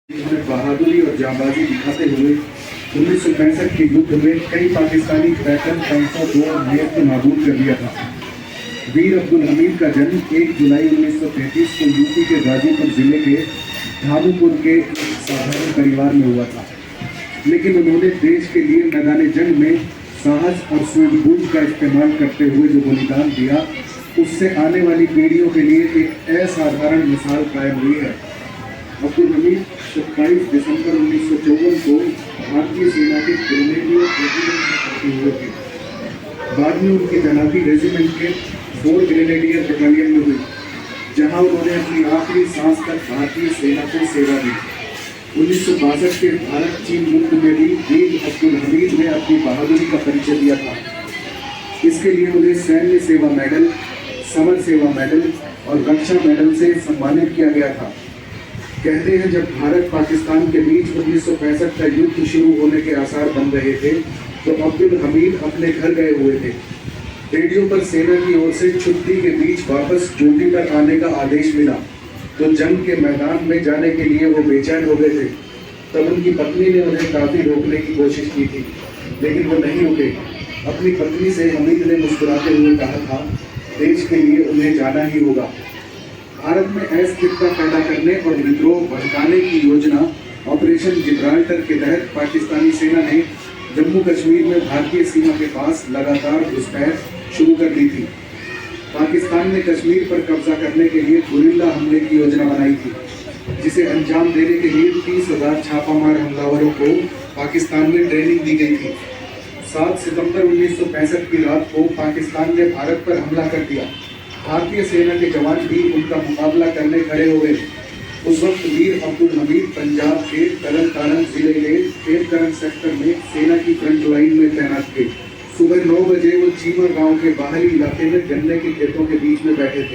उन्होंने बहादुरी और जाबाजी दिखाते हुए 1965 के युद्ध में कई पाकिस्तानी पैटर्न टैंकों को नेस्त नाबूद कर दिया था। वीर अब्दुल हमीद का जन्म 1 जुलाई 1933 को यूपी के गाजीपुर जिले के धामपुर के साधारण परिवार में हुआ था, लेकिन उन्होंने देश के लिए मैदान जंग में साहस और सूझबूझ का इस्तेमाल करते हुए जो बलिदान दिया, उससे आने वाली पीढ़ियों के लिए एक असाधारण मिसाल कायम हुई है। अब्दुल हमीद 27 दिसंबर 1954 को भारतीय सेना के ग्रेनेडियर रेजिमेंट में भर्ती हुए थे। बाद में उनकी तैनाती रेजिमेंट के 4 ग्रेनेडियर बटालियन में हुई, जहां उन्होंने अपनी आखिरी सांस तक भारतीय सेना को सेवा दी। 1962 के भारत चीन युद्ध में भी वीर अब्दुल हमीद ने अपनी बहादुरी का परिचय दिया था। इसके लिए उन्हें सैन्य सेवा मेडल, समर सेवा मेडल और रक्षा मेडल से सम्मानित किया गया था। कहते हैं, जब भारत पाकिस्तान के बीच 1965 का युद्ध शुरू होने के आसार बन रहे थे, तो अब्दुल हमीद अपने घर गए हुए थे। रेडियो पर सेना की ओर से छुट्टी के बीच वापस ड्यूटी पर आने का आदेश मिला, तो जंग के मैदान में जाने के लिए वो बेचैन हो गए थे। तब उनकी पत्नी ने उन्हें काफी रोकने की कोशिश की थी, लेकिन वो नहीं रुके। अपनी पत्नी से हमीद ने मुस्कुराते हुए कहा था, देश के लिए उन्हें जाना ही होगा। भारत में अस्थिरता पैदा करने और विद्रोह भड़काने की योजना ऑपरेशन जिब्राल्टर के तहत पाकिस्तानी सेना ने जम्मू कश्मीर में भारतीय सीमा के पास लगातार घुसपैठ शुरू कर दी थी। पाकिस्तान ने कश्मीर पर कब्जा करने के लिए गुरिल्ला हमले की योजना बनाई थी, जिसे अंजाम देने के लिए 30,000 छापामार हमलावरों को पाकिस्तान में ट्रेनिंग दी गई थी। 7 सितंबर 1965 की रात को पाकिस्तान ने भारत पर हमला कर दिया। भारतीय सेना के जवान भी उनका मुकाबला करने खड़े हो गए। उस वक्त वीर अब्दुल हमीद पंजाब के तरन तारण जिले के खेतकरण सेक्टर में सेना की फ्रंट लाइन में तैनात थे। सुबह 9 बजे वो चीमर गांव के बाहरी इलाके में गन्ने के खेतों के बीच में बैठे थे।